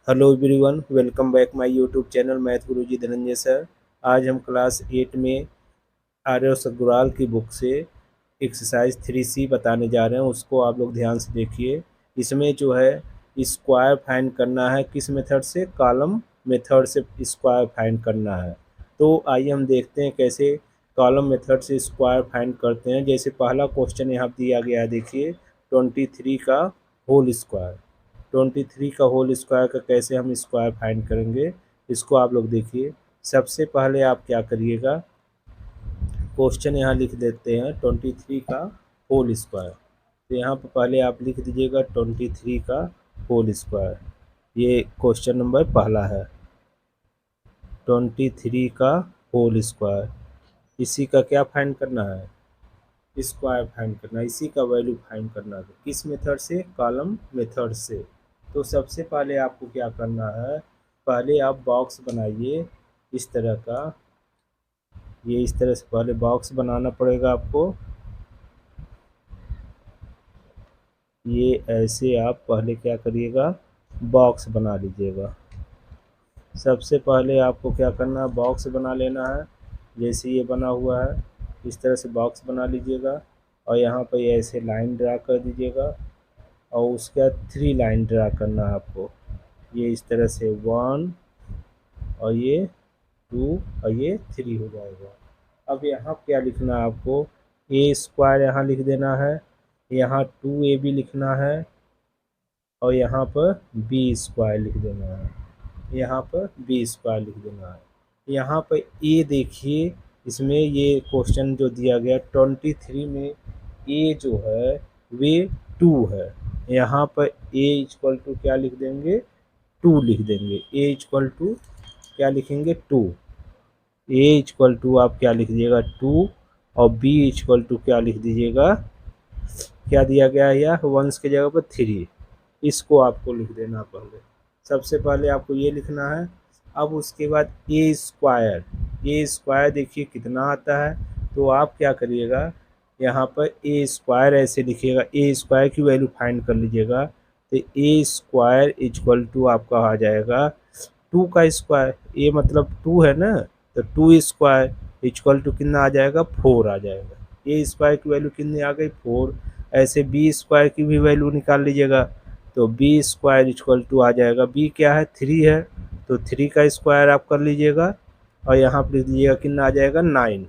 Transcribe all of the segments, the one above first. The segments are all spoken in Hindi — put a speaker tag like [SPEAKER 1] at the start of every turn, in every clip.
[SPEAKER 1] Hello everyone, welcome back my YouTube channel math Guruji Dhananjay sir. आज हम क्लास 8 में आर्य सगुराल की बुक से एक्सरसाइज 3C बताने जा रहे हैं। उसको आप लोग ध्यान से देखिए। इसमें जो है स्क्वायर फाइंड करना है। किस मेथड से? कॉलम मेथड से स्क्वायर फाइंड करना है। तो आइए हम देखते हैं कैसे कॉलम मेथड से स्क्वायर फाइंड करते हैं। जैसे पहला क्वेश्चन यहाँ दिया गया है, देखिए 23 का होल स्क्वायर। 23 का होल स्क्वायर का कैसे हम स्क्वायर फाइंड करेंगे, इसको आप लोग देखिए। सबसे पहले आप क्या करिएगा, क्वेश्चन यहाँ लिख देते हैं 23 का होल स्क्वायर। तो यहाँ पर पहले आप लिख दीजिएगा 23 का होल स्क्वायर। ये क्वेश्चन नंबर पहला है, 23 का होल स्क्वायर। इसी का क्या फाइंड करना है? स्क्वायर फाइंड करना है, इसी का वैल्यू फाइंड करना है। किस मेथड से? कॉलम मेथड से। तो सबसे पहले आपको क्या करना है, पहले आप बॉक्स बनाइए इस तरह का। ये इस तरह से पहले बॉक्स बनाना पड़ेगा आपको। ये ऐसे आप पहले क्या करिएगा, बॉक्स बना लीजिएगा। सबसे पहले आपको क्या करना है, बॉक्स बना लेना है। जैसे ये बना हुआ है, इस तरह से बॉक्स बना लीजिएगा और यहाँ पर ऐसे लाइन ड्रा कर दीजिएगा। और उसके बाद 3 लाइन ड्रा करना है आपको। ये इस तरह से 1 और ये 2 और ये 3 हो जाएगा। अब यहाँ क्या लिखना है आपको, ए स्क्वायर यहाँ लिख देना है, यहाँ 2ab लिखना है और यहाँ पर बी स्क्वायर लिख देना है। यहाँ पर बी स्क्वायर लिख देना है। यहाँ पर ए देखिए, इसमें ये क्वेश्चन जो दिया गया 23 में ए जो है वे 2 है। यहाँ पर ए इक्वल टू क्या लिख देंगे, 2 लिख देंगे। ए इक्वल टू क्या लिखेंगे, 2। ए इक्वल टू आप क्या लिख दीजिएगा, 2। और बी इक्वल टू क्या लिख दीजिएगा, क्या दिया गया है या 1 की जगह पर 3। इसको आपको लिख देना पहले। सबसे पहले आपको ये लिखना है। अब उसके बाद ए स्क्वायर, ए स्क्वायर देखिए कितना आता है। तो आप क्या करिएगा, यहाँ पर ए स्क्वायर ऐसे लिखिएगा, ए स्क्वायर की वैल्यू फाइंड कर लीजिएगा। तो ए स्क्वायर इक्वल टू आपका आ जाएगा 2 का स्क्वायर। ए मतलब 2 है ना, तो 2 स्क्वायर इक्वल टू कितना आ जाएगा, 4 आ जाएगा। ए स्क्वायर की वैल्यू कितनी आ गई, 4। ऐसे बी स्क्वायर की भी वैल्यू निकाल लीजिएगा। तो बी स्क्वायर इक्वल टू आ जाएगा, बी क्या है, 3 है, तो 3 का स्क्वायर आप कर लीजिएगा और यहाँ पर लिख दीजिएगा कितना आ जाएगा, 9।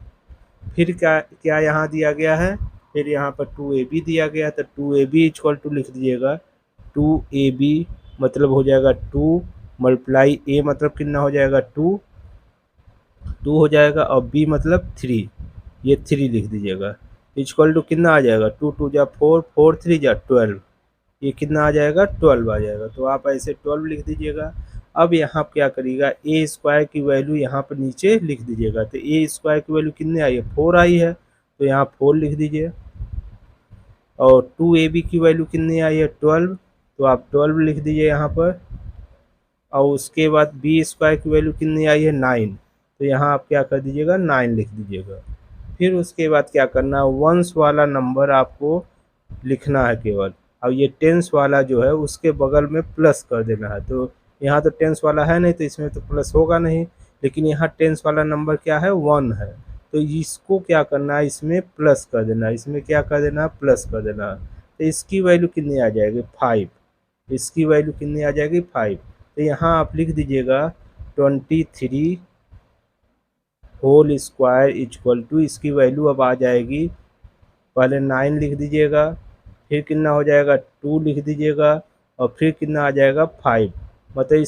[SPEAKER 1] फिर क्या क्या यहाँ दिया गया है, फिर यहाँ पर 2ab दिया गया, तो 2ab इक्वल टू लिख दीजिएगा। 2ab मतलब हो जाएगा 2 मल्टीप्लाई ए मतलब कितना हो जाएगा, 2 हो जाएगा और बी मतलब 3, ये 3 लिख दीजिएगा। इक्वल टू कितना आ जाएगा, 2 2 जा 4, 4 3 जा 12, ये कितना आ जाएगा, 12 आ जाएगा। तो आप ऐसे 12 लिख दीजिएगा। अब यहाँ क्या करिएगा, ए स्क्वायर की वैल्यू यहाँ पर नीचे लिख दीजिएगा। तो ए स्क्वायर की वैल्यू कितनी आई है, 4 आई है, तो यहाँ 4 लिख दीजिए। और 2ab की वैल्यू कितनी आई है, 12, तो आप 12 लिख दीजिए यहाँ पर। और उसके बाद बी स्क्वायर की वैल्यू कितनी आई है, 9, तो यहाँ आप क्या कर दीजिएगा, 9 लिख दीजिएगा। फिर उसके बाद क्या करना है, वंस वाला नंबर आपको लिखना है केवल। अब ये टेंस वाला जो है उसके बगल में प्लस कर देना है। तो यहाँ तो टेंस वाला है नहीं, तो इसमें तो प्लस होगा नहीं, लेकिन यहाँ टेंस वाला नंबर क्या है, 1 है, तो इसको क्या करना है, इसमें प्लस कर देना है। इसमें क्या कर देना है, प्लस कर देना है। तो इसकी वैल्यू कितनी आ जाएगी, 5। इसकी वैल्यू कितनी आ जाएगी, 5। तो यहाँ आप लिख दीजिएगा 23 होल स्क्वायर इक्वल टू, इसकी वैल्यू अब आ जाएगी, पहले 9 लिख दीजिएगा, फिर कितना हो जाएगा, 2 लिख दीजिएगा और फिर कितना आ जाएगा, 5। मतलब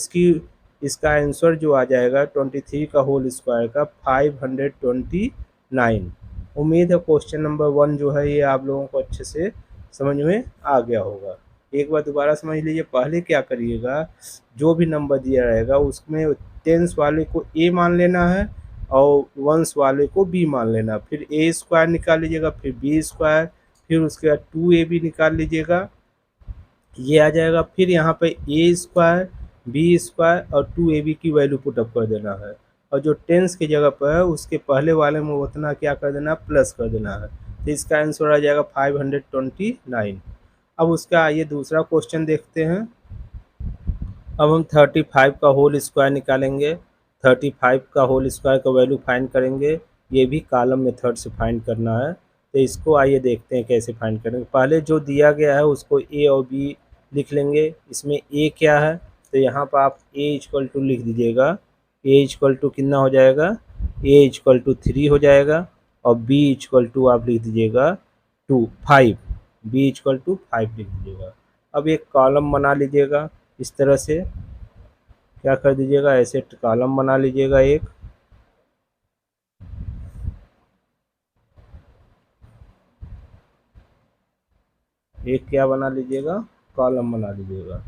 [SPEAKER 1] इसका आंसर जो आ जाएगा 23 का होल स्क्वायर का 529। उम्मीद है क्वेश्चन नंबर 1 जो है ये आप लोगों को अच्छे से समझ में आ गया होगा। एक बार दोबारा समझ लीजिए। पहले क्या करिएगा, जो भी नंबर दिया रहेगा उसमें टेंस वाले को ए मान लेना है और वंस वाले को बी मान लेना। फिर ए स्क्वायर निकाल लीजिएगा, फिर बी स्क्वायर, फिर उसके बाद 2ab निकाल लीजिएगा, ये आ जाएगा। फिर यहाँ पे ए स्क्वायर, बी स्क्वायर और 2ab की वैल्यू पुटअप कर देना है। और जो टेंस की जगह पर है उसके पहले वाले में उतना क्या कर देना, प्लस कर देना है। तो इसका आंसर आ जाएगा 529। अब उसका आइए दूसरा क्वेश्चन देखते हैं। अब हम 35 का होल स्क्वायर निकालेंगे। 35 का होल स्क्वायर का वैल्यू फाइंड करेंगे। ये भी कॉलम मेथड से फाइंड करना है। तो इसको आइए देखते हैं कैसे फाइंड करेंगे। पहले जो दिया गया है उसको ए और बी लिख लेंगे। इसमें ए क्या है, तो यहाँ पर आप ए इक्वल टू लिख दीजिएगा। ए इक्वल टू कितना हो जाएगा, ए इक्वल टू 3 हो जाएगा। और बी इक्वल टू आप लिख दीजिएगा 5। बी इक्वल टू 5 लिख दीजिएगा। अब एक कॉलम बना लीजिएगा इस तरह से। क्या कर दीजिएगा, ऐसे कॉलम बना लीजिएगा एक क्या बना लीजिएगा, कॉलम बना लीजिएगा।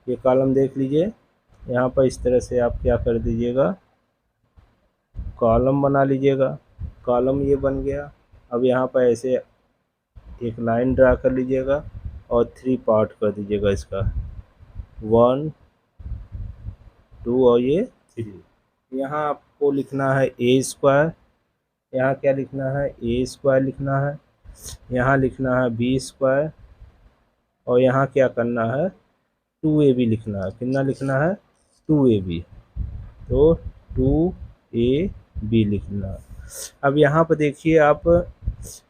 [SPEAKER 1] ये कॉलम देख लीजिए, यहाँ पर इस तरह से आप क्या कर दीजिएगा, कॉलम बना लीजिएगा। कॉलम ये बन गया। अब यहाँ पर ऐसे एक लाइन ड्रा कर लीजिएगा और 3 पार्ट कर दीजिएगा इसका, 1 2 और ये 3। यहाँ आपको लिखना है ए स्क्वायर। यहाँ क्या लिखना है, ए स्क्वायर लिखना है। यहाँ लिखना है बी स्क्वायर। और यहाँ क्या करना है, 2ab लिखना है। कितना लिखना है, 2ab। तो 2ab लिखना है। अब यहाँ पर देखिए आप,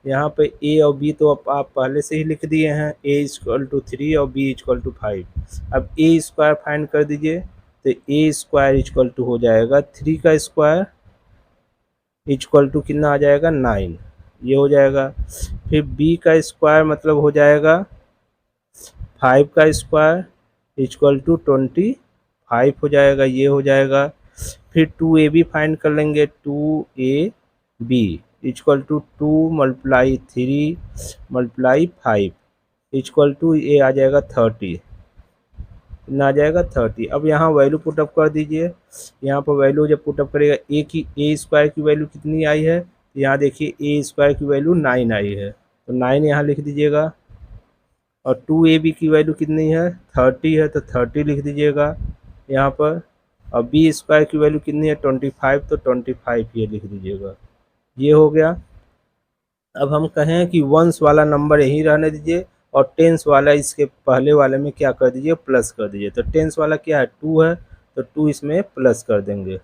[SPEAKER 1] यहाँ पे ए और बी तो आप पहले से ही लिख दिए हैं, ए इक्वल टू 3 और बी इक्वल टू 5। अब ए स्क्वायर फाइंड कर दीजिए। तो ए स्क्वायर इक्वल टू हो जाएगा 3 का स्क्वायर इक्वल टू कितना आ जाएगा, 9। ये हो जाएगा। फिर बी का स्क्वायर मतलब हो जाएगा 5 का स्क्वायर इक्वल टू 25 हो जाएगा। ये हो जाएगा। फिर 2ab फाइंड कर लेंगे। 2ab equal to 2 multiply 3 multiply 5 equal to ये आ जाएगा 30। कितना आ जाएगा, 30। अब यहाँ वैल्यू पुटअप कर दीजिए। यहाँ पर वैल्यू जब पुटअप करेगा, ए की ए स्क्वायर की वैल्यू कितनी आई है, यहाँ देखिए ए स्क्वायर की वैल्यू 9 आई है। तो 9 यहाँ लिख दीजिएगा। और 2ab की वैल्यू कितनी है, 30 है, तो 30 लिख दीजिएगा यहाँ पर। और बी स्क्वायर की वैल्यू कितनी है, 25, तो 25 ये लिख दीजिएगा। ये हो गया। अब हम कहें कि वंस वाला नंबर यहीं रहने दीजिए और टेंस वाला इसके पहले वाले में क्या कर दीजिए, प्लस कर दीजिए। तो टेंस वाला क्या है, 2 है, तो 2 इसमें प्लस कर देंगे।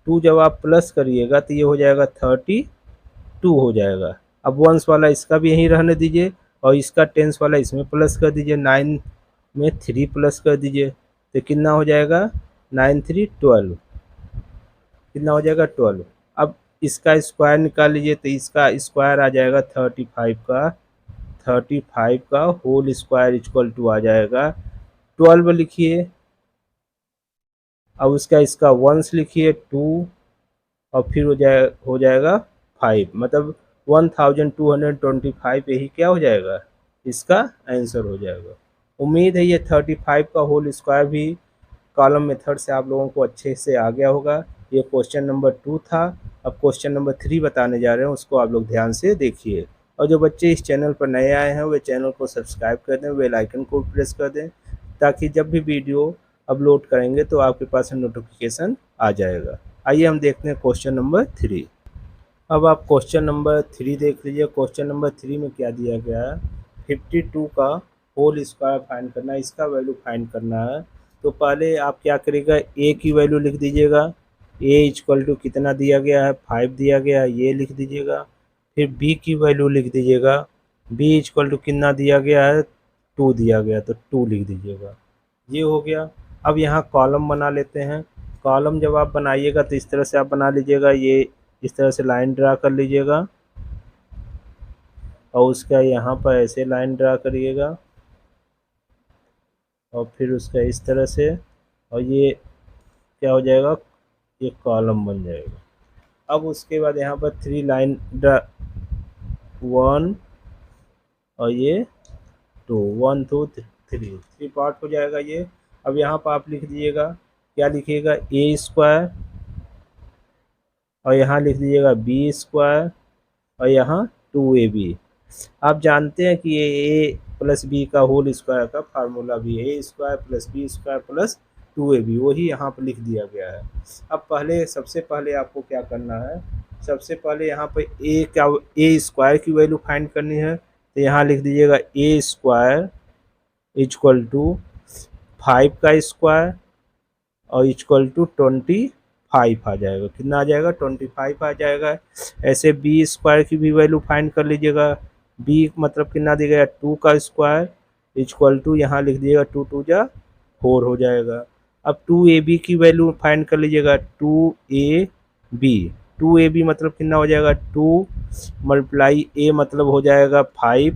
[SPEAKER 1] 2 जब आप प्लस करिएगा तो ये हो जाएगा 32 हो जाएगा। अब वंस वाला इसका भी यहीं रहने दीजिए और इसका टेंस वाला इसमें प्लस कर दीजिए। 9 में 3 प्लस कर दीजिए तो कितना हो जाएगा, 9 3 12। कितना हो जाएगा, 12। अब इसका स्क्वायर निकाल लीजिए तो इसका स्क्वायर आ जाएगा 35 का होल स्क्वायर इक्वल टू आ जाएगा 12 लिखिए। अब उसका इसका वंस लिखिए 2 और फिर हो जाएगा 5, मतलब 1225 यही क्या हो जाएगा, इसका आंसर हो जाएगा। उम्मीद है ये 35 का होल स्क्वायर भी कॉलम मेथड से आप लोगों को अच्छे से आ गया होगा। ये क्वेश्चन नंबर 2 था। अब क्वेश्चन नंबर 3 बताने जा रहे हैं, उसको आप लोग ध्यान से देखिए। और जो बच्चे इस चैनल पर नए आए हैं वे चैनल को सब्सक्राइब कर दें, बेल आइकन को प्रेस कर दें, ताकि जब भी वीडियो अपलोड करेंगे तो आपके पास नोटिफिकेशन आ जाएगा। आइए हम देखते हैं क्वेश्चन नंबर 3। अब आप क्वेश्चन नंबर 3 देख लीजिए। क्वेश्चन नंबर 3 में क्या दिया गया है, 52 का होल स्क्वायर फाइंड करना है, इसका वैल्यू फाइंड करना है। तो पहले आप क्या करिएगा, ए की वैल्यू लिख दीजिएगा। ए इक्वल टू कितना दिया गया है, 5 दिया गया है, ये लिख दीजिएगा। फिर बी की वैल्यू लिख दीजिएगा। बी इक्वल टू कितना दिया गया है, 2 दिया गया, तो 2 लिख दीजिएगा। ये हो गया। अब यहाँ कॉलम बना लेते हैं। कॉलम जब आप बनाइएगा तो इस तरह से आप बना लीजिएगा। ये इस तरह से लाइन ड्रा कर लीजिएगा और उसका यहाँ पर ऐसे लाइन ड्रा करिएगा और फिर उसका इस तरह से, और ये क्या हो जाएगा, ये कॉलम बन जाएगा। अब उसके बाद यहाँ पर 3 लाइन ड्रा, 1 और ये 2, 1 2 3 पार्ट हो जाएगा ये। अब यहाँ पर आप लिख दीजिएगा, क्या लिखिएगा, ए स्क्वायर और यहाँ लिख दीजिएगा बी स्क्वायर और यहाँ 2ab। आप जानते हैं कि ये ए प्लस बी का होल स्क्वायर का फार्मूला भी है, a square plus b square plus 2ab, वही यहाँ पर लिख दिया गया है। अब सबसे पहले आपको क्या करना है, सबसे पहले यहाँ पर ए स्क्वायर की वैल्यू फाइंड करनी है। तो यहाँ लिख दीजिएगा ए स्क्वायर इक्वल टू 5 का स्क्वायर और इक्वल टू 25 आ जाएगा। कितना आ जाएगा? 25 आ जाएगा। ऐसे बी स्क्वायर की भी वैल्यू फाइंड कर लीजिएगा। बी मतलब कितना दिया गया? 2 का स्क्वायर इक्वल टू यहाँ लिख दीजिएगा 2 2 जा 4 हो जाएगा। अब 2ab की वैल्यू फाइंड कर लीजिएगा। 2ab 2ab मतलब कितना हो जाएगा? 2 मल्टीप्लाई a मतलब हो जाएगा 5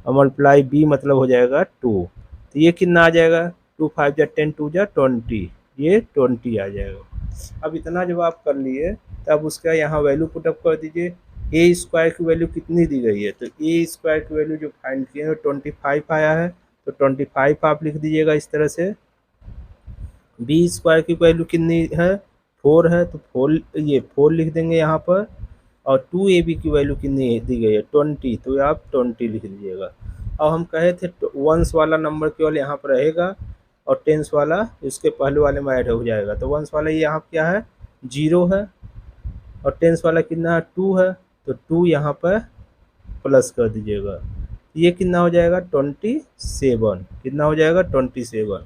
[SPEAKER 1] और मल्टीप्लाई b मतलब हो जाएगा 2। तो ये कितना आ जाएगा? 2 5 जा 10 2 जा 20, ये 20 आ जाएगा। अब इतना जब आप कर लिए तब उसका यहाँ वैल्यू पुटअप कर दीजिए। ए स्क्वायर की वैल्यू कितनी दी गई है? तो ए स्क्वायर की वैल्यू जो फाइंड किए हैं 25 आया है, तो 25 आप लिख दीजिएगा इस तरह से। बी स्क्वायर की वैल्यू कितनी है? 4 है, तो 4 ये 4 लिख देंगे यहाँ पर। और 2ab की वैल्यू कितनी दी गई है? 20, तो आप 20 लिख दीजिएगा। और हम कहे थे वंस वाला नंबर केवल यहाँ पर रहेगा और टेंस वाला इसके पहले वाले में ऐड हो जाएगा। तो वंस वाला यहाँ क्या है? 0 है और टेंस वाला कितना है? 2 है, तो 2 यहाँ पर प्लस कर दीजिएगा। ये कितना हो जाएगा? 27। कितना हो जाएगा? 27।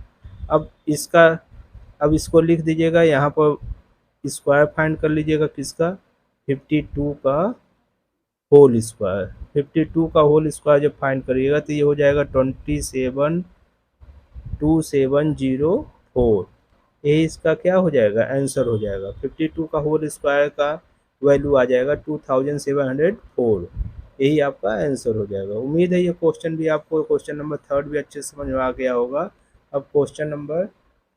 [SPEAKER 1] अब इसका अब इसको लिख दीजिएगा यहाँ पर, स्क्वायर फाइंड कर लीजिएगा किसका? 52 का होल स्क्वायर। 52 का होल स्क्वायर जब फाइंड करिएगा तो ये हो जाएगा 272704। ये इसका क्या हो जाएगा? आंसर हो जाएगा। 52 का होल स्क्वायर का वैल्यू आ जाएगा 2704। यही आपका आंसर हो जाएगा। उम्मीद है ये क्वेश्चन भी आपको, क्वेश्चन नंबर 3 भी अच्छे से समझ में आ गया होगा। अब क्वेश्चन नंबर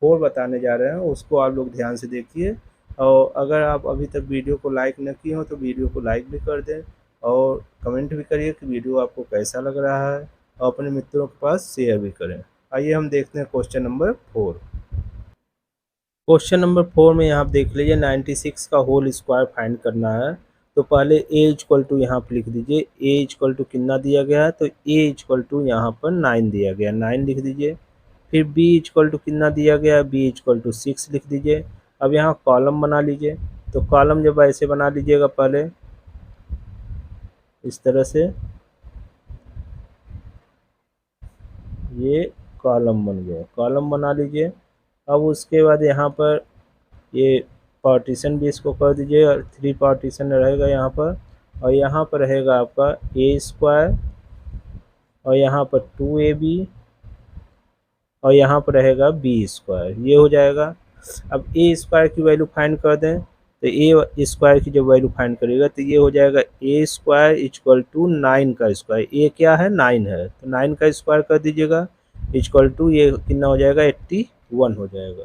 [SPEAKER 1] 4 बताने जा रहे हैं, उसको आप लोग ध्यान से देखिए। और अगर आप अभी तक वीडियो को लाइक न किए हो तो वीडियो को लाइक भी कर दें और कमेंट भी करिए कि वीडियो आपको कैसा लग रहा है, और अपने मित्रों के पास शेयर भी करें। आइए हम देखते हैं क्वेश्चन नंबर 4। क्वेश्चन नंबर 4 में यहाँ आप देख लीजिए 96 का होल स्क्वायर फाइंड करना है। तो पहले ए इक्वल टू यहाँ पर लिख दीजिए। ए इक्वल टू कितना दिया गया है? तो ए इक्वल टू यहाँ पर 9 दिया गया, 9 लिख दीजिए। फिर बी इक्वल टू कितना दिया गया है? बी इक्वल टू 6 लिख दीजिए। अब यहाँ कॉलम बना लीजिए। तो कॉलम जब ऐसे बना लीजिएगा पहले इस तरह से, ये कॉलम बन गया। कॉलम बना लीजिए। अब उसके बाद यहाँ पर ये पार्टीशन भी इसको कर दीजिए और 3 पार्टीशन रहेगा यहाँ पर। और यहाँ पर रहेगा आपका ए स्क्वायर और यहाँ पर 2ab और यहाँ पर रहेगा बी स्क्वायर, ये हो जाएगा। अब ए स्क्वायर की वैल्यू फाइंड कर दें तो ए स्क्वायर की जब वैल्यू फाइंड करिएगा तो ये हो जाएगा ए स्क्वायर इक्वल टू 9 का स्क्वायर। ए क्या है? 9 है, तो 9 का स्क्वायर कर दीजिएगा इक्वल टू ये कितना हो जाएगा? 81 हो जाएगा।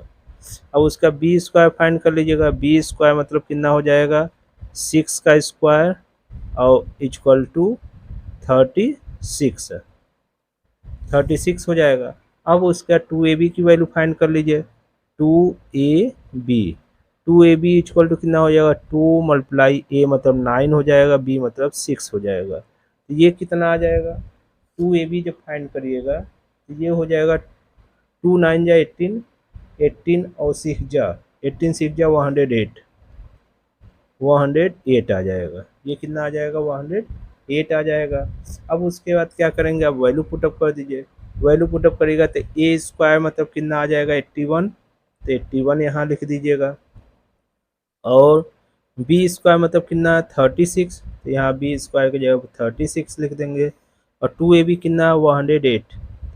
[SPEAKER 1] अब उसका बी स्क्वायर फाइंड कर लीजिएगा। बी स्क्वायर मतलब कितना हो जाएगा? 6 का स्क्वायर और इक्वल टू 36 है, 36 हो जाएगा। अब उसका 2ab की वैल्यू फाइंड कर लीजिए। 2ab 2ab इक्वल टू कितना हो जाएगा? 2 मल्टीप्लाई ए मतलब 9 हो जाएगा, बी मतलब 6 हो जाएगा। तो ये कितना आ जाएगा? 2ab जब फाइंड करिएगा तो ये हो जाएगा 2 9 जा 18, 18 और 6 जा 18 6 जा 108, 108 आ जाएगा। ये कितना आ जाएगा? 108 आ जाएगा। अब उसके बाद क्या करेंगे? अब वैल्यू पुटअप कर दीजिए। वैल्यू पुटअप करेगा तो ए स्क्वायर मतलब कितना आ जाएगा? 81, तो 81 यहाँ लिख दीजिएगा। और बी स्क्वायर मतलब कितना है? 36, तो यहाँ बी स्क्वायर की जगह 36 लिख देंगे। और 2ab कितना है? 108,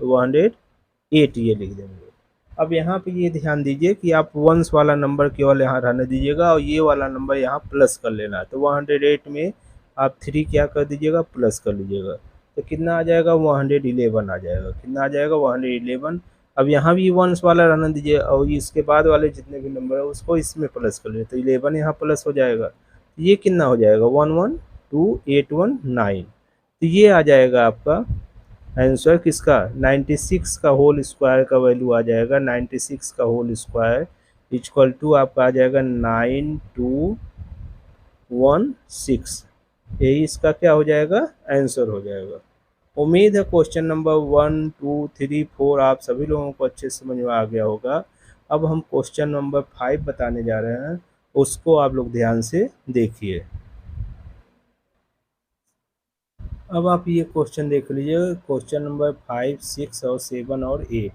[SPEAKER 1] तो 108 ये लिख देंगे। अब यहाँ पे ये ध्यान दीजिए कि आप वंस वाला नंबर केवल यहाँ रहने दीजिएगा और ये वाला नंबर यहाँ प्लस कर लेना है। तो 108 में आप 3 क्या कर दीजिएगा? प्लस कर लीजिएगा। तो कितना आ जाएगा? 111 आ जाएगा। कितना आ जाएगा? 111। अब यहाँ भी वंस वाला रहने दीजिए और इसके बाद वाले जितने भी नंबर है उसको इसमें प्लस कर लीजिए, तो 11 यहाँ प्लस हो जाएगा। तो ये कितना हो जाएगा? 112,819। तो ये आ जाएगा आपका आंसर किसका? 96 का होल स्क्वायर का वैल्यू आ जाएगा। 96 का होल स्क्वायर इक्वल टू आपका आ जाएगा 9216। यही इसका क्या हो जाएगा? आंसर हो जाएगा। उम्मीद है क्वेश्चन नंबर 1 2 3 4 आप सभी लोगों को अच्छे से समझ में आ गया होगा। अब हम क्वेश्चन नंबर 5 बताने जा रहे हैं, उसको आप लोग ध्यान से देखिए। अब आप ये क्वेश्चन देख लीजिए, क्वेश्चन नंबर 5 6 और 7 और 8।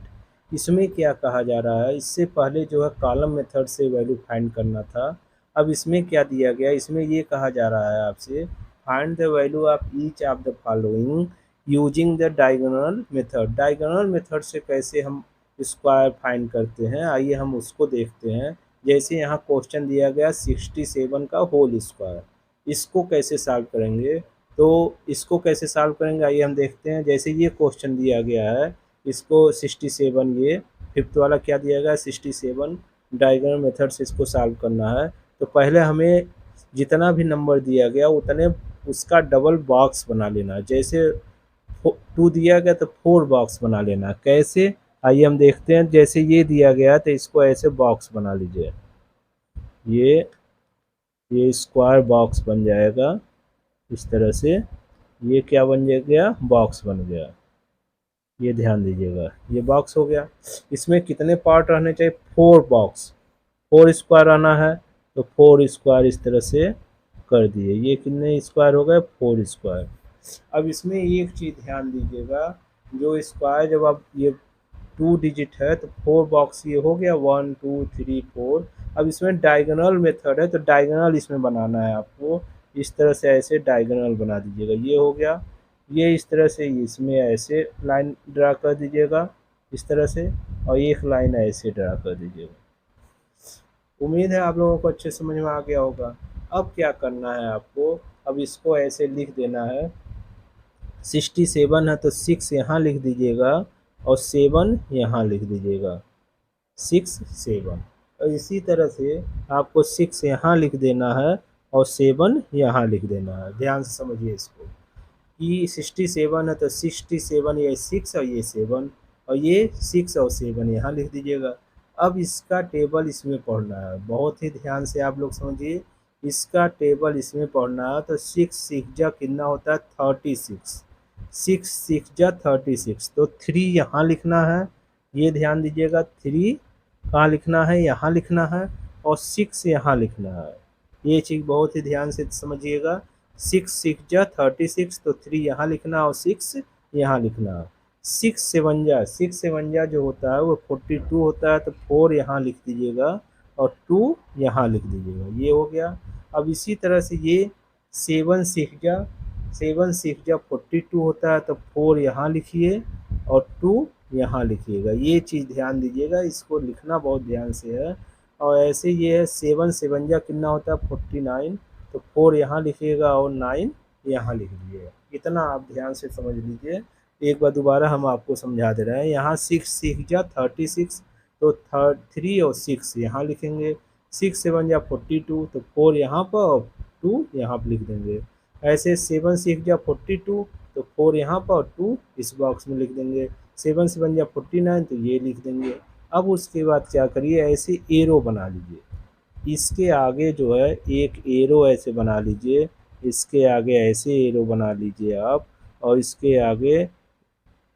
[SPEAKER 1] इसमें क्या कहा जा रहा है, इससे पहले जो है कॉलम मेथड से वैल्यू फाइंड करना था। अब इसमें क्या दिया गया, इसमें ये कहा जा रहा है आपसे find the value of each of the following using the diagonal method. Diagonal method से कैसे हम स्क्वायर फाइंड करते हैं, आइए हम उसको देखते हैं। जैसे यहाँ क्वेश्चन दिया गया 67 का होल स्क्वायर, इसको कैसे सॉल्व करेंगे, तो इसको कैसे सॉल्व करेंगे आइए हम देखते हैं। जैसे ये क्वेश्चन दिया गया है, इसको 67, ये फिफ्थ वाला क्या दिया गया 67, डायगोनल मेथड से इसको सॉल्व करना है। तो पहले हमें जितना भी नंबर दिया गया उतने उसका डबल बॉक्स बना लेना। जैसे 2 दिया गया तो 4 बॉक्स बना लेना। कैसे, आइए हम देखते हैं। जैसे ये दिया गया तो इसको ऐसे बॉक्स बना लीजिए, ये स्क्वायर बॉक्स बन जाएगा इस तरह से। ये क्या बन गया, बॉक्स बन गया, ये ध्यान दीजिएगा, ये बॉक्स हो गया। इसमें कितने पार्ट रहने चाहिए, 4 बॉक्स, 4 स्क्वायर आना है, तो 4 स्क्वायर इस तरह से कर दिए। ये कितने स्क्वायर हो गए, 4 स्क्वायर। अब इसमें एक चीज़ ध्यान दीजिएगा, जो स्क्वायर जब आप ये 2 डिजिट है तो 4 बॉक्स ये हो गया, 1 2 3 4। अब इसमें डायगोनल मेथड है तो डायगोनल इसमें बनाना है आपको। इस तरह से ऐसे डायगोनल बना दीजिएगा, ये हो गया। ये इस तरह से इसमें ऐसे लाइन ड्रा कर दीजिएगा इस तरह से, और एक लाइन ऐसे ड्रा कर दीजिएगा। उम्मीद है आप लोगों को अच्छे समझ में आ गया होगा। अब क्या करना है आपको, अब इसको ऐसे लिख देना है। 67 है तो 6 यहाँ लिख दीजिएगा और 7 यहाँ लिख दीजिएगा, 6 7। और इसी तरह से आपको 6 यहाँ लिख देना है और 7 यहाँ लिख देना है। ध्यान से समझिए इसको कि 67 है तो 67 ये 6 और ये 7, और ये 6 और 7 यहाँ लिख दीजिएगा। अब इसका टेबल इसमें पढ़ना है, बहुत ही ध्यान से आप लोग समझिए। इसका टेबल इसमें पढ़ना है तो 6 6 जा कितना होता है 36, 6 6 जा 36, तो 3 यहाँ लिखना है। ये ध्यान दीजिएगा, 3 कहाँ लिखना है, यहाँ लिखना है, और 6 यहाँ लिखना है। ये चीज़ बहुत ही ध्यान से समझिएगा। 6 6 जा 36, तो 3 यहाँ लिखना और 6 यहाँ लिखना। 6 7 जा जो होता है वो 42 होता है, तो 4 यहाँ लिख दीजिएगा और 2 यहाँ लिख दीजिएगा, ये हो गया। अब इसी तरह से ये 7 6 जा 42 होता है, तो 4 यहाँ लिखिए और 2 यहाँ लिखिएगा। ये चीज़ ध्यान दीजिएगा, इसको लिखना बहुत ध्यान से है। और ऐसे ये है 7 7 जा कितना होता है 49, तो 4 यहाँ लिखिएगा और 9 यहाँ लिख दीजिएगा। इतना आप ध्यान से समझ लीजिए। एक बार दोबारा हम आपको समझा दे रहे हैं। यहाँ 6 6 जा 36, तो 3 और 6 यहाँ लिखेंगे। 6 7 जा 42, तो 4 यहाँ पर और 2 यहाँ पर लिख देंगे। ऐसे 7 6 जा 42, तो 4 यहाँ पर और 2 इस बॉक्स में लिख देंगे। 7 7 जा 49, तो ये लिख देंगे। अब उसके बाद क्या करिए, ऐसे एरो बना लीजिए। इसके आगे जो है एक एरो ऐसे बना लीजिए, इसके आगे ऐसे एरो बना लीजिए आप, और इसके आगे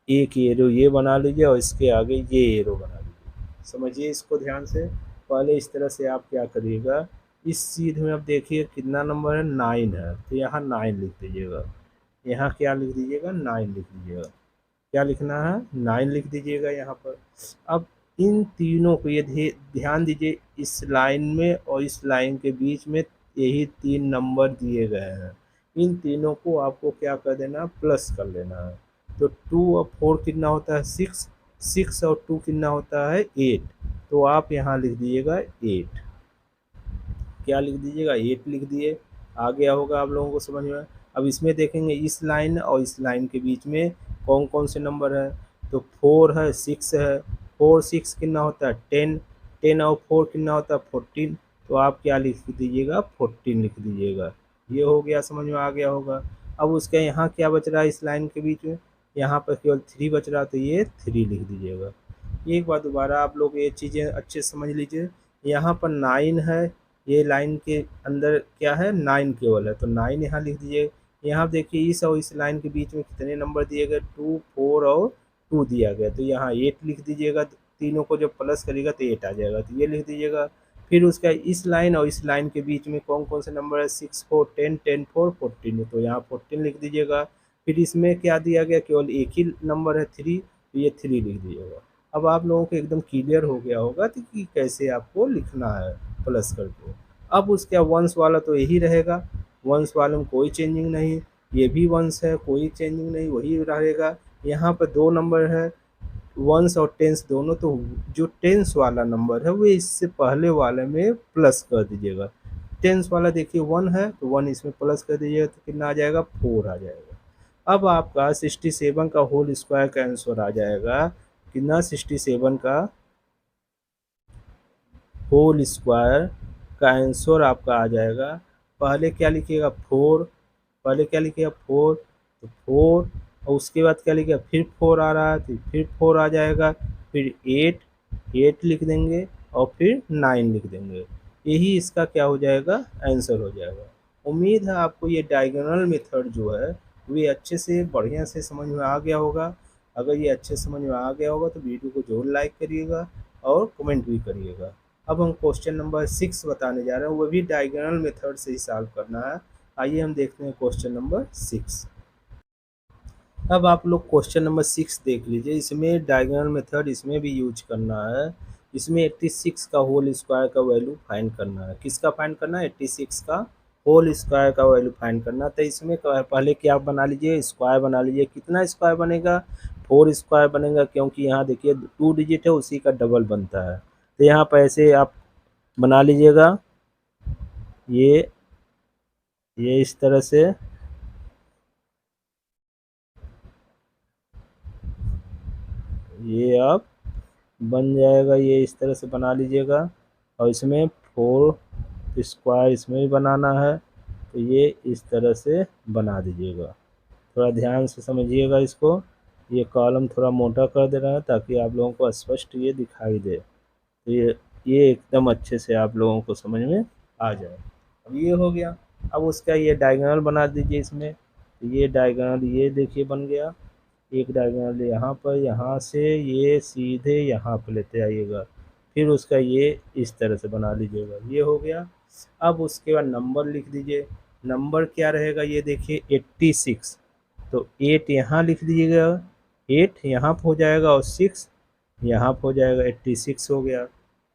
[SPEAKER 1] एक एरो ये बना लीजिए और इसके आगे ये एरो बना लीजिए। समझिए इसको ध्यान से। पहले इस तरह से आप क्या करिएगा, इस चीज़ में अब देखिए कितना नंबर है 9 है, तो यहाँ 9 लिख दीजिएगा। यहाँ क्या लिख दीजिएगा 9 लिख दीजिएगा। क्या लिखना है 9 लिख दीजिएगा यहाँ पर। अब इन तीनों को ये ध्यान दीजिए, इस लाइन में और इस लाइन के बीच में यही 3 नंबर दिए गए हैं। इन तीनों को आपको क्या कर देना, प्लस कर लेना है। तो 2 और 4 कितना होता है 6, 6 और 2 कितना होता है 8, तो आप यहाँ लिख दीजिएगा 8। क्या लिख दीजिएगा 8 लिख दिए। आ गया होगा आप लोगों को समझ में। अब इसमें देखेंगे इस लाइन और इस लाइन के बीच में कौन कौन से नंबर है, तो 4 है 6 है। 4 6 कितना होता है 10, 10 और 4 कितना होता है 14, तो आप क्या लिख दीजिएगा 14 लिख दीजिएगा। ये हो गया, समझ में आ गया होगा। अब उसका यहाँ क्या बच रहा है इस लाइन के बीच में, यहाँ पर केवल 3 बच रहा, तो ये 3 लिख दीजिएगा। एक बार दोबारा आप लोग ये चीज़ें अच्छे से समझ लीजिए। यहाँ पर 9 है, ये लाइन के अंदर क्या है 9 केवल है, तो 9 यहाँ लिख दीजिए। यहाँ देखिए इस और इस लाइन के बीच में कितने नंबर दिए गए 2 4 और 2 दिया गया, तो यहाँ 8 लिख दीजिएगा। तीनों को जब प्लस करिएगा तो 8 आ जाएगा, तो ये लिख दीजिएगा। फिर उसका इस लाइन और इस लाइन के बीच में कौन कौन से नंबर है 6 4 10 10 4 14, तो यहाँ 14 लिख दीजिएगा। फिर इसमें क्या दिया गया, केवल एक ही नंबर है 3, तो ये 3 लिख दीजिएगा। अब आप लोगों को एकदम क्लियर हो गया होगा तो कि कैसे आपको लिखना है प्लस करके। अब उसके वंस वाला तो यही रहेगा, वंस वाले में कोई चेंजिंग नहीं, ये भी वंस है, कोई चेंजिंग नहीं, वही रहेगा। यहाँ पर दो नंबर है, वंस और टेंस दोनों, तो जो टेंस वाला नंबर है वो इससे पहले वाले में प्लस कर दीजिएगा। टेंस वाला देखिए 1 है तो 1 इसमें प्लस कर दीजिएगा तो कितना आ जाएगा, 4 आ जाएगा। अब आपका 67 का होल स्क्वायर का आंसर आ जाएगा कितना, 67 का होल स्क्वायर का आंसर आपका आ जाएगा, पहले क्या लिखिएगा 4, पहले क्या लिखिएगा 4, तो 4, और उसके बाद क्या लिखिएगा, फिर 4 आ रहा है तो फिर 4 आ जाएगा, फिर 8, 8 लिख देंगे और फिर 9 लिख देंगे। यही इसका क्या हो जाएगा, आंसर हो जाएगा। उम्मीद है आपको ये डायगोनल मेथड जो है वे अच्छे से बढ़िया से समझ में आ गया होगा। अगर ये अच्छे समझ में आ गया होगा तो वीडियो को जरूर लाइक करिएगा और कमेंट भी करिएगा। अब हम क्वेश्चन नंबर 6 बताने जा रहे हैं, वो भी डायगोनल मेथड से ही सॉल्व करना है। आइए हम देखते हैं क्वेश्चन नंबर 6। अब आप लोग क्वेश्चन नंबर 6 देख लीजिए, इसमें डायगोनल मेथड इसमें भी यूज करना है। इसमें 86 का होल स्क्वायर का वैल्यू फाइंड करना है। किसका फाइंड करना है, 86 का होल स्क्वायर का वैल्यू फाइंड करना। तो इसमें पहले क्या बना लीजिए, स्क्वायर बना लीजिए। कितना स्क्वायर बनेगा, 4 स्क्वायर बनेगा, क्योंकि यहाँ देखिए 2 डिजिट है उसी का डबल बनता है। तो यहाँ पर ऐसे आप बना लीजिएगा, ये इस तरह से, ये आप बन जाएगा, ये इस तरह से बना लीजिएगा। और इसमें 4 स्क्वायर इसमें भी बनाना है, तो ये इस तरह से बना दीजिएगा। थोड़ा ध्यान से समझिएगा इसको, ये कॉलम थोड़ा मोटा कर दे रहा है ताकि आप लोगों को स्पष्ट ये दिखाई दे, तो ये एकदम अच्छे से आप लोगों को समझ में आ जाए। अब ये हो गया। अब उसका ये डायगोनल बना दीजिए इसमें, तो ये डायगोनल ये देखिए बन गया, एक डायगोनल यहाँ पर, यहाँ से ये सीधे यहाँ पर लेते आइएगा, फिर उसका ये इस तरह से बना लीजिएगा, ये हो गया। अब उसके बाद नंबर लिख दीजिए, नंबर क्या रहेगा, ये देखिए 86, तो 8 यहाँ लिख दीजिएगा, 8 यहाँ पर हो जाएगा और 6 यहाँ पर हो जाएगा, 86 हो गया।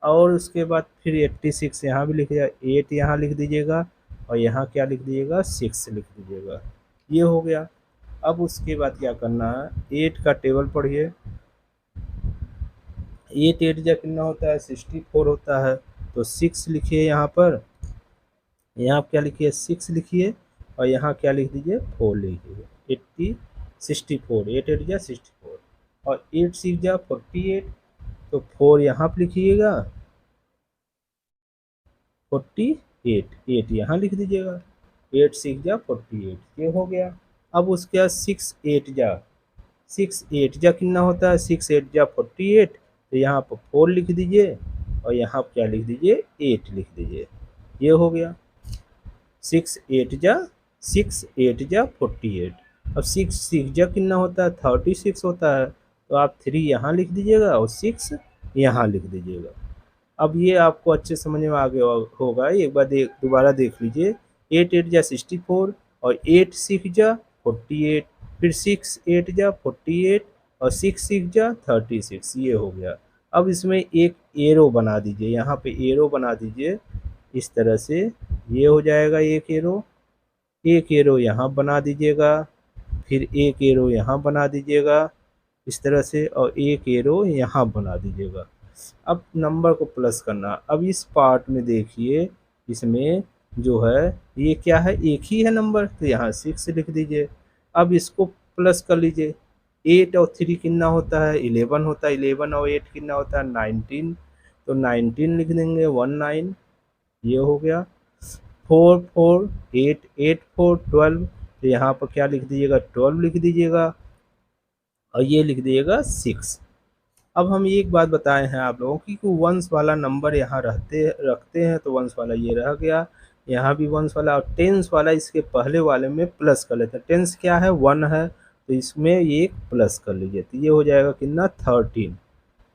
[SPEAKER 1] और उसके बाद फिर 86 यहाँ भी लिख दिया, 8 यहाँ लिख दीजिएगा और यहाँ क्या लिख दीजिएगा, 6 लिख दीजिएगा, ये हो गया। अब उसके बाद क्या करना है, 8 का टेबल पढ़िए, 8 8 जा कितना होता है, 64 होता है। तो 6 लिखिए यहाँ पर, यहाँ क्या लिखिए 6 लिखिए और यहाँ क्या लिख दीजिए 4 लिखिए, 64, 8 8 जा 64 और 8 6 जा 48, तो 4 यहाँ पर लिखिएगा, 48, 8 यहाँ लिख दीजिएगा, 8 6 जा 48, ये हो गया। अब उसके बाद 6 8 जा कितना होता है, 6 8 जा 48, तो यहाँ पर 4 लिख दीजिए और यहाँ पर क्या लिख दीजिए 8 लिख दीजिए, ये हो गया। 6 8 जा 48, अब 6 6 जा कितना होता है, 36 होता है, तो आप 3 यहाँ लिख दीजिएगा और 6 यहाँ लिख दीजिएगा। अब ये आपको अच्छे समझ में आ गया होगा, एक बार दोबारा देख लीजिए, 8 8 जा 64 और 8 6 जा 48, फिर 6 8 जा 48 और 6 6 जा 36, ये हो गया। अब इसमें एक एरो बना दीजिए, यहाँ पे एरो बना दीजिए इस तरह से, ये हो जाएगा एक एरो यहाँ बना दीजिएगा, फिर एक एरो यहाँ बना दीजिएगा इस तरह से, और एक एरो यहाँ बना दीजिएगा। अब नंबर को प्लस करना। अब इस पार्ट में देखिए, इसमें जो है ये क्या है, एक ही है नंबर, तो यहाँ 6 लिख दीजिए। अब इसको प्लस कर लीजिए, 8 और 3 कितना होता है, 11 होता है, 11 और 8 कितना होता है 19, तो 19 लिख देंगे, 19, ये हो गया। 4 4 8 8 4 12, तो यहाँ पर क्या लिख दीजिएगा 12 लिख दीजिएगा और ये लिख दीजिएगा 6। अब हम एक बात बताए हैं आप लोगों की कि वंस वाला नंबर यहाँ रखते हैं, तो वंस वाला ये रह गया, यहाँ भी वंस वाला, और टेंस वाला इसके पहले वाले में प्लस कर लेते हैं। टेंस क्या है 1 है, तो इसमें ये प्लस कर लीजिए, तो ये हो जाएगा कितना 13,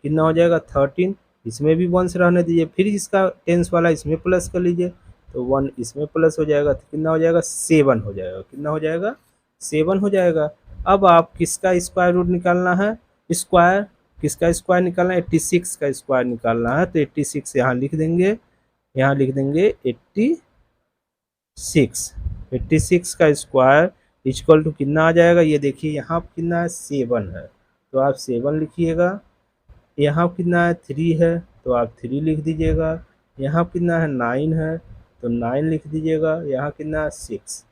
[SPEAKER 1] कितना हो जाएगा 13, इसमें भी वंस रहने दीजिए, फिर इसका टेंस वाला इसमें प्लस कर लीजिए, तो 1 इसमें प्लस हो जाएगा, तो कितना हो जाएगा 7 हो जाएगा, कितना हो जाएगा 7 हो जाएगा। अब आप किसका स्क्वायर रूट निकालना है, स्क्वायर, किसका स्क्वायर निकालना है, 86 का स्क्वायर निकालना है। तो 86 यहाँ लिख देंगे, यहाँ लिख देंगे 86। 86 का स्क्वायर इक्वल टू कितना आ जाएगा, ये देखिए यहाँ कितना है 7 है, तो आप 7 लिखिएगा। यहाँ कितना है 3 है, तो आप 3 लिख दीजिएगा। यहाँ कितना है 9 है, तो 9 लिख दीजिएगा। यहाँ कितना है 6।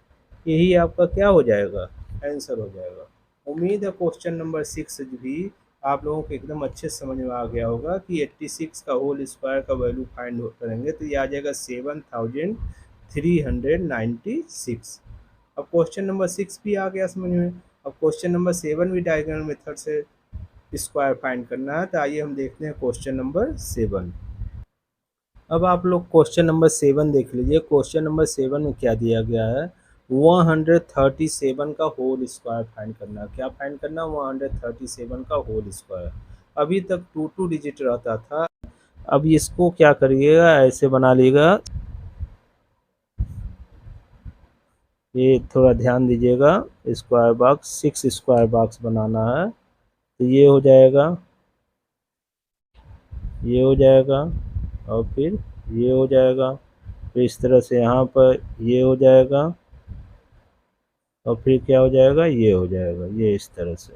[SPEAKER 1] यही आपका क्या हो जाएगा, आंसर हो जाएगा। उम्मीद है क्वेश्चन नंबर 6 भी आप लोगों को एकदम अच्छे से समझ में आ गया होगा कि 86 का होल स्क्वायर का वैल्यू फाइंड करेंगे तो ये आ जाएगा 7396। अब क्वेश्चन नंबर 6 भी आ गया समझ में। अब क्वेश्चन नंबर 7 भी डायगोनल मेथड से स्क्वायर फाइंड करना है। तो आइए हम देखते हैं क्वेश्चन नंबर 7। अब आप लोग क्वेश्चन नंबर 7 देख लीजिए। क्वेश्चन नंबर 7 में क्या दिया गया है, 137 का होल स्क्वायर फाइंड करना है। क्या फाइंड करना, 137 का होल स्क्वायर। अभी तक 2 डिजिट रहता था, अब इसको क्या करिएगा, ऐसे बना लीजिएगा। ये थोड़ा ध्यान दीजिएगा, स्क्वायर बॉक्स 6 स्क्वायर बॉक्स बनाना है। तो ये हो जाएगा, ये हो जाएगा, और फिर ये हो जाएगा, फिर इस तरह से यहाँ पर ये हो जाएगा, और फिर क्या हो जाएगा, ये हो जाएगा, ये इस तरह से।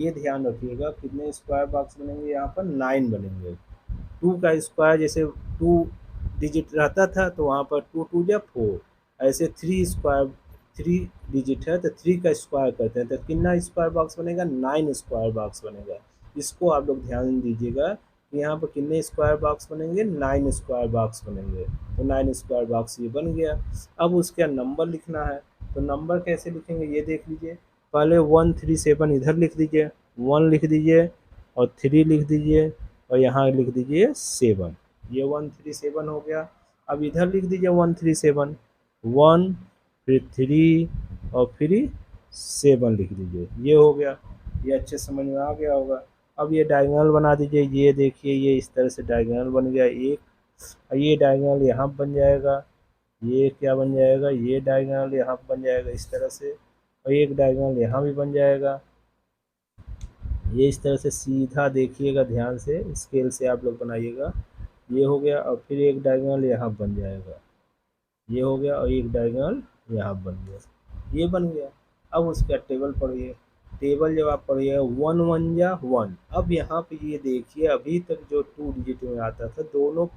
[SPEAKER 1] ये ध्यान रखिएगा कितने स्क्वायर बॉक्स बनेंगे, यहाँ पर 9 बनेंगे। 2 का स्क्वायर जैसे 2 डिजिट रहता था तो वहाँ पर 2 2 या 4, ऐसे 3 स्क्वायर 3 डिजिट है तो 3 का स्क्वायर करते हैं तो कितना स्क्वायर बॉक्स बनेगा, 9 स्क्वायर बॉक्स बनेगा। इसको आप लोग ध्यान दीजिएगा कि यहाँ पर कितने स्क्वायर बॉक्स बनेंगे, 9 स्क्वायर बॉक्स बनेंगे। तो 9 स्क्वायर बॉक्स ये बन गया। अब उसका नंबर लिखना है, तो नंबर कैसे लिखेंगे ये देख लीजिए। पहले 137 इधर लिख दीजिए, 1 लिख दीजिए, और 3 लिख दीजिए, और यहाँ लिख दीजिए 7। ये 137 हो गया। अब इधर लिख दीजिए 137, 1 फिर 3 और फिर 7 लिख दीजिए। ये हो गया, ये अच्छे समझ में आ गया होगा। अब ये डायगोनल बना दीजिए। ये देखिए ये इस तरह से डायगोनल बन गया एक, और ये डायगोनल यहाँ बन जाएगा। ये क्या बन जाएगा, ये डायगोनल यहाँ बन जाएगा इस तरह से, और एक डायगोनल यहाँ भी बन जाएगा। ये इस तरह से सीधा देखिएगा, ध्यान से स्केल से आप लोग बनाइएगा। ये हो गया, और फिर एक डायगोनल यहाँ बन जाएगा। ये हो गया, और एक डायगोनल यहाँ बन गया। ये बन गया। अब उसका टेबल पढ़िए। टेबल जब आप पढ़िएगा 1 1 जा 1। अब यहाँ पे ये देखिए, अभी तक जो 2 डिजिट में आता था दोनों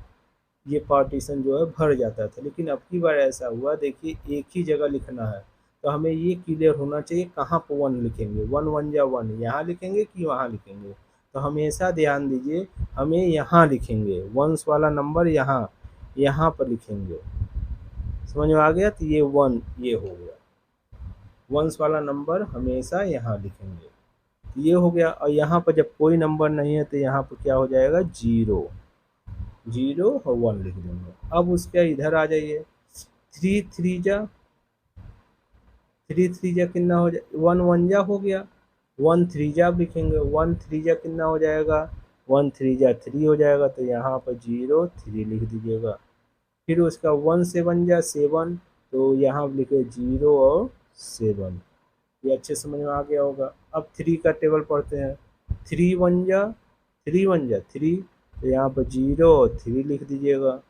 [SPEAKER 1] ये पार्टीशन जो है भर जाता था, लेकिन अब की बार ऐसा हुआ, देखिए एक ही जगह लिखना है। तो हमें ये क्लियर होना चाहिए कहाँ पर 1 लिखेंगे, 1 1 जा 1 यहाँ लिखेंगे कि वहाँ लिखेंगे। तो हमेशा ध्यान दीजिए, हमें यहाँ लिखेंगे, वंस वाला नंबर यहाँ यहाँ पर लिखेंगे। समझ में आ गया, तो ये 1 ये हो गया, वंस वाला नंबर हमेशा यहाँ लिखेंगे। तो ये हो गया। और यहाँ पर जब कोई नंबर नहीं है तो यहाँ पर क्या हो जाएगा, 0 0 और 1 लिख देंगे। अब उसके इधर आ जाइए, 3 3 जा 3 3 जा कितना हो जाए, 1 1 जा हो गया, 1 3 जा लिखेंगे, 1 3 जा कितना हो जाएगा, 1 3 जा 3 हो जाएगा। तो यहाँ पर 0 3 लिख दीजिएगा। फिर उसका 1 7 जा 7, तो यहाँ लिखे 0 और 7। ये अच्छे समझ में आ गया होगा। अब 3 का टेबल पढ़ते हैं। 3 1 जा 3, तो यहाँ पर 0 और 3 लिख दीजिएगा।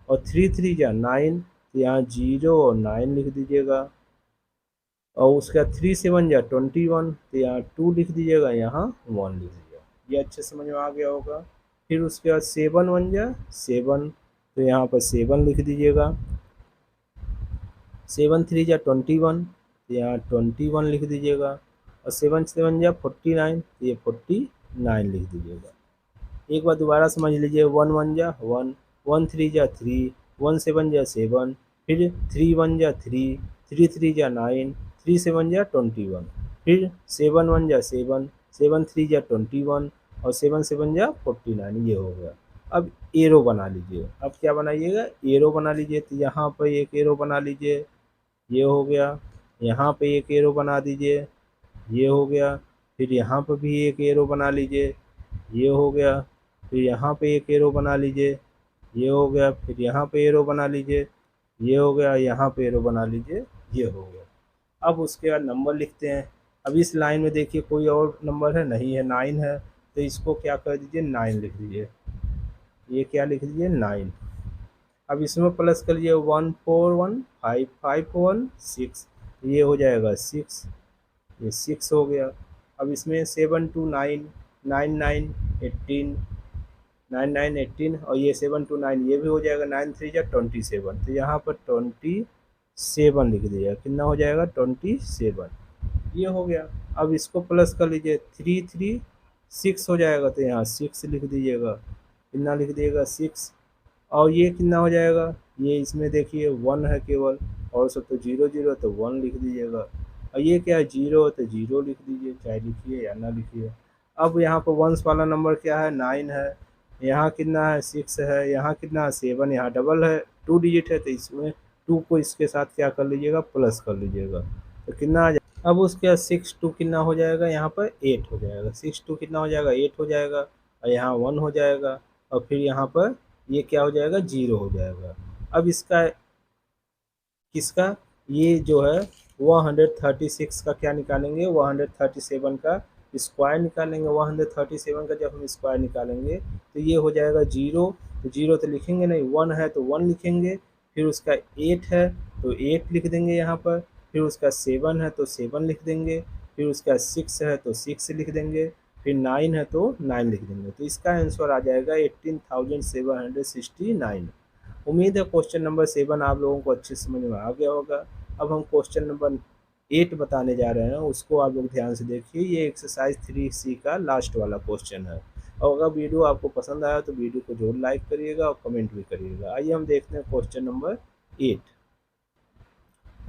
[SPEAKER 1] और 3 3 जा 9, तो यहाँ 0 और 9 लिख दीजिएगा। और उसका 3 7 जा 21, तो यहाँ 2 लिख दीजिएगा, यहाँ 1 लिख दीजिएगा। ये अच्छे समझ में आ गया होगा। फिर उसके बाद 7 1 जा 7, तो यहाँ पर 7 लिख दीजिएगा। 7 3 जा 21, तो यहाँ 21 लिख दीजिएगा। और 7 7 जा 49, तो ये 49 लिख दीजिएगा। एक बार दोबारा समझ लीजिए, 1 1 जा 1, 1 3 जा 3, 1 7 जा 7, फिर 3 1 जा 3, 3 3 जा 9, 3 7 जा 21, फिर 7 1 जा 7, 7 3 जा 21, और 7 7 जा 49। ये हो गया। अब एरो बना लीजिए। अब क्या बनाइएगा, एरो बना लीजिए। तो यहाँ पर एक एरो बना लीजिए, ये हो गया। यहाँ पे एक एरो बना दीजिए, ये हो गया। फिर यहाँ पर भी एक एरो बना लीजिए, ये हो गया। फिर यहाँ पे एक एरो बना लीजिए, ये हो गया। फिर यहाँ पे एरो बना लीजिए, ये हो गया। यहाँ पे एरो बना लीजिए, ये हो गया। अब उसके बाद नंबर लिखते हैं। अब इस लाइन में देखिए कोई और नंबर है नहीं है, 9 है। तो इसको क्या कर दीजिए 9 लिख दीजिए, ये क्या लिख दीजिए 9। अब इसमें प्लस कर लीजिए 1 4 1 5 5 1 6, ये हो जाएगा 6, ये 6 हो गया। अब इसमें 7 2 9 9 9 18 9 9 18 और ये 7 2 9 ये भी हो जाएगा, 9 3 जा 27, तो यहाँ पर 27 लिख दीजिएगा, कितना हो जाएगा 27, ये हो गया। अब इसको प्लस कर लीजिए 3 3 6 हो जाएगा, तो यहाँ 6 लिख दीजिएगा, कितना लिख दीजिएगा 6। और ये कितना हो जाएगा, ये इसमें देखिए 1 है केवल, और सब तो 0 0, तो 1 लिख दीजिएगा। और ये क्या है 0, तो 0 लिख दीजिए, चाहे लिखिए या ना लिखिए। अब यहाँ पर वंस वाला नंबर क्या है 9 है, यहाँ कितना है 6 है, यहाँ कितना है 7, यहाँ डबल है 2 डिजिट है, तो इसमें 2 को इसके साथ क्या कर लीजिएगा प्लस कर लीजिएगा, तो कितना आ जाएगा। अब उसके बाद 6 2 कितना हो जाएगा, यहाँ पर 8 हो जाएगा, 6 2 कितना हो जाएगा 8 हो जाएगा, और यहाँ 1 हो जाएगा, और फिर यहाँ पर ये क्या हो जाएगा 0 हो जाएगा। अब इसका किसका, ये जो है 136 का क्या निकालेंगे, 137 का स्क्वायर निकालेंगे। 137 का जब हम स्क्वायर निकालेंगे तो ये हो जाएगा 0, तो 0 तो लिखेंगे नहीं, 1 है तो 1 लिखेंगे, फिर उसका 8 है तो 8 लिख देंगे यहाँ पर, फिर उसका 7 है तो 7 लिख देंगे, फिर उसका 6 है तो 6 लिख देंगे, फिर 9 है तो 9 लिख देंगे, तो इसका आंसर आ जाएगा 18,769। उम्मीद है क्वेश्चन नंबर 7 आप लोगों को अच्छे समझ में आ गया होगा। अब हम क्वेश्चन नंबर 8 बताने जा रहे हैं, उसको आप लोग ध्यान से देखिए, ये एक्सरसाइज 3C का लास्ट वाला क्वेश्चन है। और अगर वीडियो आपको पसंद आया तो वीडियो को जरूर लाइक करिएगा और कमेंट भी करिएगा। आइए हम देखते हैं क्वेश्चन नंबर 8।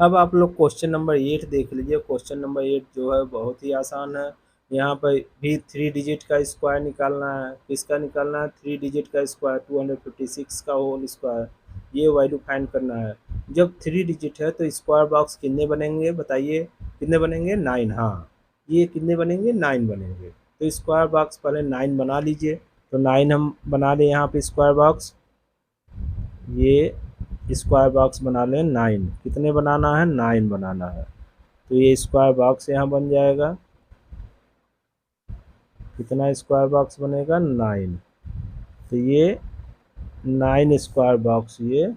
[SPEAKER 1] अब आप लोग क्वेश्चन नंबर 8 देख लीजिए। क्वेश्चन नंबर 8 जो है बहुत ही आसान है। यहाँ पर भी 3 डिजिट का स्क्वायर निकालना है। किसका निकालना है, 3 डिजिट का स्क्वायर, 256 का होल स्क्वायर, ये वैल्यू फाइंड करना है। जब 3 डिजिट है तो स्क्वायर बॉक्स कितने बनेंगे बताइए, कितने बनेंगे 9, हाँ ये कितने बनेंगे 9 बनेंगे। तो स्क्वायर बॉक्स पहले 9 बना लीजिए, तो 9 हम बना लें यहाँ पे स्क्वायर बॉक्स, ये स्क्वायर बॉक्स बना लें 9, कितने बनाना है 9 बनाना है, तो ये स्क्वायर बॉक्स यहाँ बन जाएगा, कितना स्क्वायर बॉक्स बनेगा 9, तो ये 9 स्क्वायर बॉक्स ये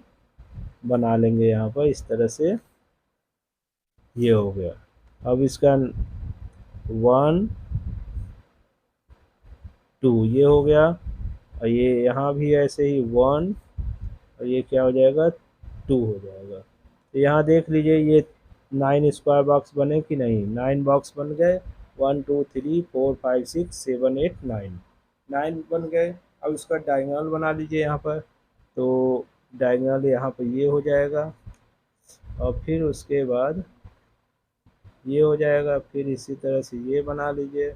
[SPEAKER 1] बना लेंगे यहाँ पर इस तरह से, ये हो गया। अब इसका 1 2 ये हो गया, और ये यहाँ भी ऐसे ही 1, और ये क्या हो जाएगा 2 हो जाएगा। तो यहाँ देख लीजिए ये 9 स्क्वायर बॉक्स बने कि नहीं, 9 बॉक्स बन गए, 1 2 3 4 5 6 7 8 9 बन गए। अब इसका डायगोनल बना लीजिए यहाँ पर, तो डायगोनल यहाँ पर ये हो जाएगा, और फिर उसके बाद ये हो जाएगा, फिर इसी तरह से ये बना लीजिए,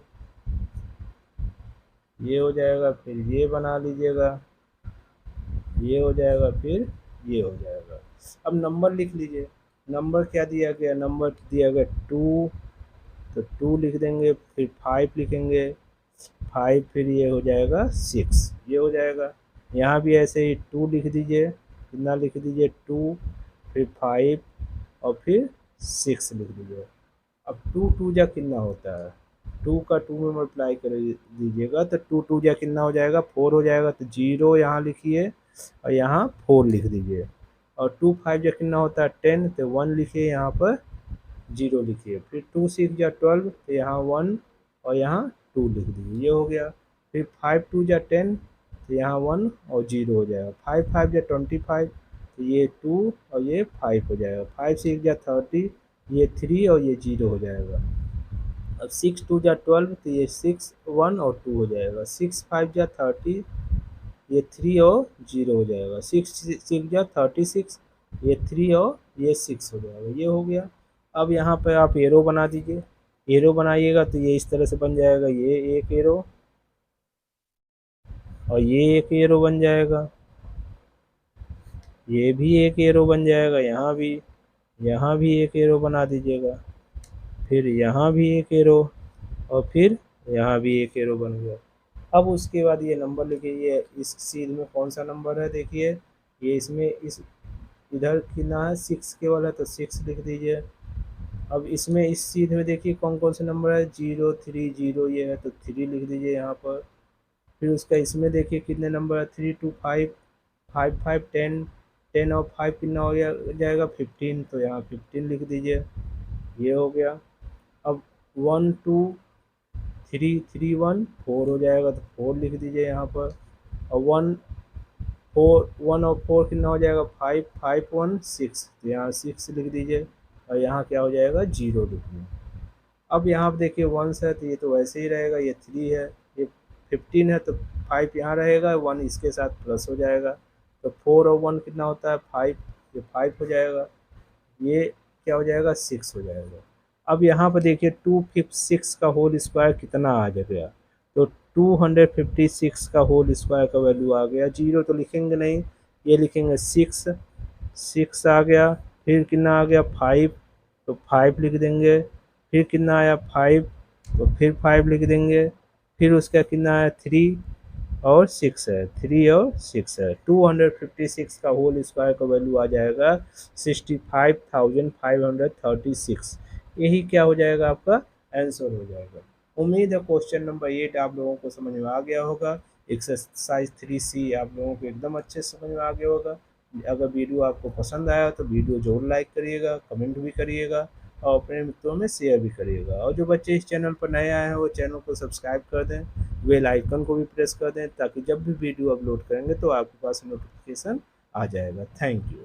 [SPEAKER 1] ये हो जाएगा, फिर ये बना लीजिएगा, ये हो जाएगा, फिर ये हो जाएगा। अब नंबर लिख लीजिए, नंबर क्या दिया गया, नंबर दिया गया 2, तो 2 लिख देंगे, फिर 5 लिखेंगे 5, फिर ये हो जाएगा 6, ये हो जाएगा। यहाँ भी ऐसे ही 2 लिख दीजिए, कितना लिख दीजिए 2, फिर 5 और फिर 6 लिख दीजिए। अब 2 2 जा कितना होता है, 2 का 2 में मल्टीप्लाई कर दीजिएगा, तो 2 2 जा कितना हो जाएगा 4 हो जाएगा, तो 0 यहाँ लिखिए और यहाँ 4 लिख दीजिए। और 2 5 जा कितना होता है 10, तो 1 लिखिए यहाँ पर 0 लिखिए, फिर 2 6 जा 12, तो यहाँ 1 और यहाँ 2 लिख दीजिए, ये हो गया। फिर 5 2 जा 10, तो यहाँ 1 और 0 हो जाएगा। 5 5 जा 25, तो ये 2 और ये 5 हो जाएगा। 5 6 जा 30, ये 3 और ये 0 हो जाएगा। अब 6 2 जा 12, तो ये 6 1 और 2 हो जाएगा। 6 5 जा 30, ये 3 और 0 हो जाएगा। 6 6 जा 36, ये 3 और ये 6 हो जाएगा, ये हो गया। अब यहाँ पे आप एरो बना दीजिए, एरो बनाइएगा तो ये इस तरह से बन जाएगा, ये एक एरो और ये एक एरो बन जाएगा, ये भी एक एरो बन जाएगा, यहाँ भी एक एरो बना दीजिएगा, फिर यहाँ भी एक एरो और फिर यहाँ भी एक एरो बन गया। अब उसके बाद ये नंबर लिखिए, ये इस सीध में कौन सा नंबर है देखिए, ये इसमें इस इधर कितना है 6 केवल है, तो 6 लिख दीजिए। अब इसमें इस सीध में देखिए कौन कौन से नंबर है, 0 3 0 ये है तो 3 लिख दीजिए यहाँ पर। फिर उसका इसमें देखिए कितने नंबर है, 3 2 5 5 5 10 10 और 5 कितना हो जाएगा 15, तो यहाँ 15 लिख दीजिए, ये हो गया। अब 1 2 3 3 1 4 हो जाएगा तो 4 लिख दीजिए यहाँ पर। और 1 4 1 और 4 कितना हो जाएगा 5 5 1 6, तो यहाँ 6 लिख दीजिए और यहाँ क्या हो जाएगा 0 लिख दीजिए। अब यहाँ पे देखिए 1 है तो ये तो वैसे ही रहेगा, ये 3 है, ये 15 है तो 5 यहाँ रहेगा, 1 इसके साथ प्लस हो जाएगा, तो 4 और 1 कितना होता है 5, ये 5 हो जाएगा, ये क्या हो जाएगा 6 हो जाएगा। अब यहाँ पर देखिए 256 का होल स्क्वायर कितना आ गया, तो 256 का होल स्क्वायर का वैल्यू आ गया, जीरो तो लिखेंगे नहीं, ये लिखेंगे 6, 6 आ गया। फिर कितना आ गया 5, तो 5 लिख देंगे। फिर कितना आया 5, तो फिर 5 लिख देंगे। फिर उसका कितना है 3 और 6 है, 3 और 6 है, 256 का होल स्क्वायर का वैल्यू आ जाएगा 65,536। यही क्या हो जाएगा आपका आंसर हो जाएगा। उम्मीद है क्वेश्चन नंबर 8 आप लोगों को समझ में आ गया होगा। एक्सरसाइज 3C आप लोगों को एकदम अच्छे से समझ में आ गया होगा। अगर वीडियो आपको पसंद आया तो वीडियो जरूर लाइक करिएगा, कमेंट भी करिएगा और अपने मित्रों में शेयर भी करिएगा। और जो बच्चे इस चैनल पर नए आए हैं वो चैनल को सब्सक्राइब कर दें, बेल आइकन को भी प्रेस कर दें, ताकि जब भी वीडियो अपलोड करेंगे तो आपके पास नोटिफिकेशन आ जाएगा। Thank you.